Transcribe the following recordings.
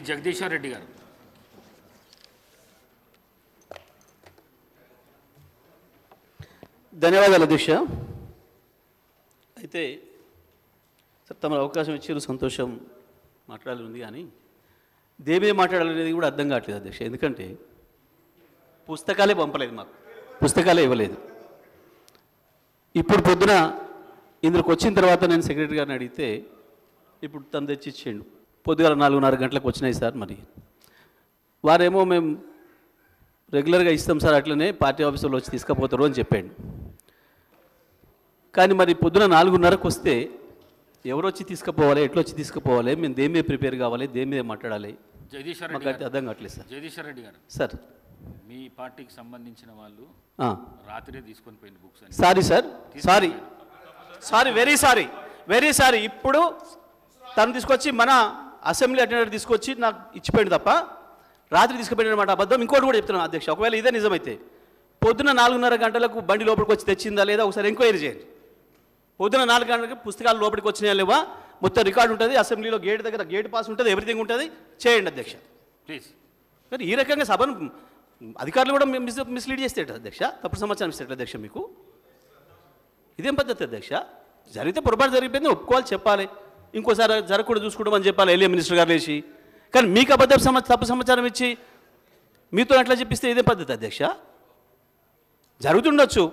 జగదీశ్వర్ రెడ్డి గారు. ధన్యవాదాలు అధ్యక్ష. అయితే సార్ తమ అవకాశం ఇచ్చారు, సంతోషం, మాట్లాడాలి ఉంది. కానీ దేమే మాట్లాడాలనేది కూడా అర్థం కావట్లేదు అధ్యక్ష. ఎందుకంటే పుస్తకాలే పంపలేదు, మాకు పుస్తకాలే ఇవ్వలేదు. ఇప్పుడు పొద్దున ఇందులోకి వచ్చిన తర్వాత నేను సెక్రటరీ గారిని అడిగితే ఇప్పుడు తను తెచ్చి ఇచ్చేయండు. పొద్దుగాల 4:30 గంటలకు వచ్చినాయి సార్. మరి వారేమో మేము రెగ్యులర్గా ఇస్తాం సార్, అట్లనే పార్టీ ఆఫీసులో వచ్చి తీసుకుపోతారు అని చెప్పాడు. కానీ మరి పొద్దున 4:30కు వస్తే ఎవరు వచ్చి తీసుకుపోవాలి, ఎట్లా వచ్చి తీసుకుపోవాలి, మేము దేమే ప్రిపేర్ కావాలి, దేమే మాట్లాడాలి, జగదీశ్వర్ మాకు అయితే అర్థం కావట్లేదు సార్. జగదీశ్వర్ రెడ్డి గారు సార్, మీ పార్టీకి సంబంధించిన వాళ్ళు రాత్రే తీసుకొని పోయిన బుక్స్ అని. Sorry sir, sorry sorry, very sorry. ఇప్పుడు తను తీసుకొచ్చి మన అసెంబ్లీ అటెండర్ తీసుకొచ్చి నాకు ఇచ్చిపోయింది తప్ప రాత్రి తీసుకుపోయిన మాట అబద్ధం. ఇంకోటి కూడా చెప్తున్నాను అధ్యక్ష, ఒకవేళ ఇదే నిజమైతే పొద్దున 4:30 గంటలకు బండి లోపలికి వచ్చి తెచ్చిందా లేదా ఒకసారి ఎంక్వైరీ చేయండి. పొద్దున 4 గంటలకు పుస్తకాలు లోపలికి వచ్చినాయా లేవా మొత్తం రికార్డు ఉంటుంది, అసెంబ్లీలో గేట్ దగ్గర గేట్ పాస్ ఉంటుంది, ఎవ్రీథింగ్ ఉంటుంది, చేయండి అధ్యక్ష ప్లీజ్. మరి ఈ రకంగా సభను అధికారులు కూడా మిస్లీడ్ చేస్తే అధ్యక్ష, తప్పుడు సమాచారం ఇస్తే అధ్యక్ష మీకు ఇదేం పద్ధతి అధ్యక్ష? జరిగితే పొరపాటు జరిగిపోయింది ఒప్పుకోవాలి, చెప్పాలి, ఇంకోసారి జరగకుండా చూసుకుంటామని చెప్పాలి ఎల్ఏ మినిస్టర్ గారు లేచి. కానీ మీకు తప్పు సమాచారం ఇచ్చి మీతో అట్లా చెప్పిస్తే ఇదే పద్ధతి అధ్యక్ష? జరుగుతుండొచ్చు,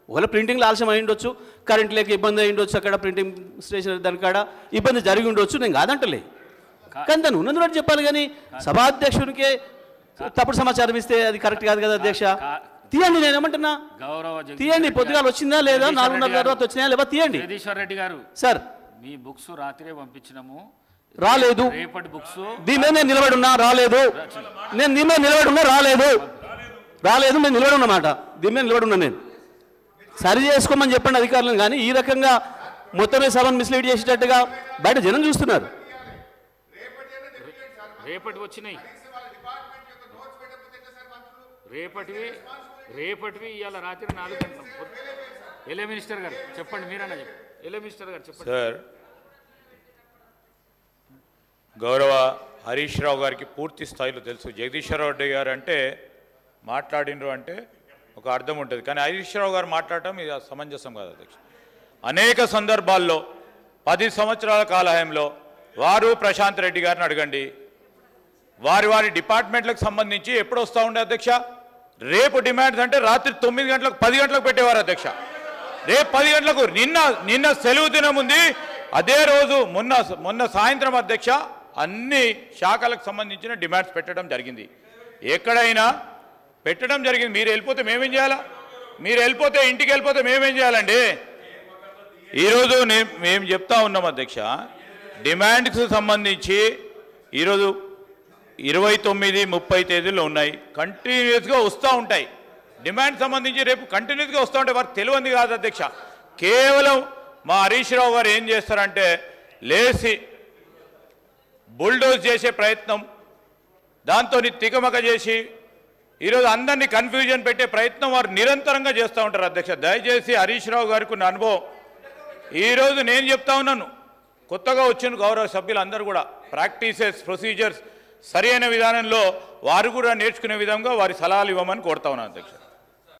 ఒకవేళ ప్రింటింగ్లో ఆలస్యం అయి ఉండొచ్చు, కరెంట్ లేక ఇబ్బంది అయి ఉండొచ్చు, అక్కడ ప్రింటింగ్ స్టేషన్ దానికాడ ఇబ్బంది జరిగి ఉండొచ్చు, నేను కాదంటలే. కానీ దాన్ని ఉన్నది చెప్పాలి. కానీ సభాధ్యక్షునికే తప్పుడు సమాచారం ఇస్తే అది కరెక్ట్ కాదు కదా అధ్యక్ష. తీయండి, నేను ఏమంటున్నా, తీయండి. పొద్దుగాలు వచ్చిందా లేదా, 4:30 తర్వాత వచ్చినాయా లేదా తీయండి. జగదీశ్వర్ రెడ్డి గారు సార్, మీ బుక్స్ రాత్రే పంపించినాము, రాలేదు. రేపటి బుక్స్ దీని మీద నేను నిలబడి ఉన్నా, రాలేదు. నేను దీని మీద నిలబడి ఉన్నా, రాలేదు. మేము నిలబడి ఉన్నమాట, దీని మీద నిలబడి ఉన్నా. నేను సరి చేసుకోమని చెప్పండి అధికారులను. కానీ ఈ రకంగా మొత్తమే సభను మిస్లీడ్ చేసేటట్టుగా బయట జనం చూస్తున్నారు. రేపటి వచ్చినాయి, రేపటివి ఇవాళ రాత్రి 4 గంటలకు. ఎల్ఏ మినిస్టర్ గారు చెప్పండి, మీరన్నా చెప్పండి. ఎల్ఏ మినిస్టర్ గారు చెప్పండి. సార్, గౌరవ హరీష్ రావు గారికి పూర్తి స్థాయిలో తెలుసు. జగదీశ్వర్ రెడ్డి గారు అంటే మాట్లాడినరు అంటే ఒక అర్థం ఉంటుంది, కానీ హరీష్ రావు గారు మాట్లాడటం ఇది సమంజసం కాదు అధ్యక్ష. అనేక సందర్భాల్లో 10 సంవత్సరాల కాలహయంలో వారు ప్రశాంత్ రెడ్డి గారిని అడగండి, వారి డిపార్ట్మెంట్లకు సంబంధించి ఎప్పుడు వస్తూ ఉండే అధ్యక్ష. రేపు డిమాండ్స్ అంటే రాత్రి 9 గంటలకు 10 గంటలకు పెట్టేవారు అధ్యక్ష. రేపు 10 గంటలకు, నిన్న సెలవు దినం ఉంది, అదే రోజు మొన్న సాయంత్రం అధ్యక్ష అన్ని శాఖలకు సంబంధించిన డిమాండ్స్ పెట్టడం జరిగింది. ఎక్కడైనా పెట్టడం జరిగింది. మీరు వెళ్ళిపోతే మేమేం చేయాలా? మీరు వెళ్ళిపోతే, ఇంటికి వెళ్ళిపోతే మేమేం చేయాలండి? ఈరోజు మేము చెప్తా ఉన్నాం అధ్యక్ష, డిమాండ్స్కి సంబంధించి ఈరోజు 29, 30 తేదీలు ఉన్నాయి, కంటిన్యూస్గా వస్తూ ఉంటాయి. డిమాండ్ సంబంధించి రేపు కంటిన్యూస్గా వస్తూ ఉంటాయి. వారికి తెలియంది కాదు అధ్యక్ష. కేవలం మా హరీష్ రావు గారు ఏం చేస్తారంటే లేచి బుల్డోజ్ చేసే ప్రయత్నం, దాంతో తికమక చేసి ఈరోజు అందరినీ కన్ఫ్యూజన్ పెట్టే ప్రయత్నం వారు నిరంతరంగా చేస్తూ ఉంటారు అధ్యక్ష. దయచేసి హరీష్ రావు గారికి ఉన్న అనుభవం ఈరోజు నేను చెప్తా ఉన్నాను, కొత్తగా వచ్చిన గౌరవ సభ్యులందరూ కూడా ప్రాక్టీసెస్, ప్రొసీజర్స్ సరైన విధానంలో వారు కూడా నేర్చుకునే విధంగా వారి సలహాలు ఇవ్వమని కోరుతా ఉన్నాను అధ్యక్ష.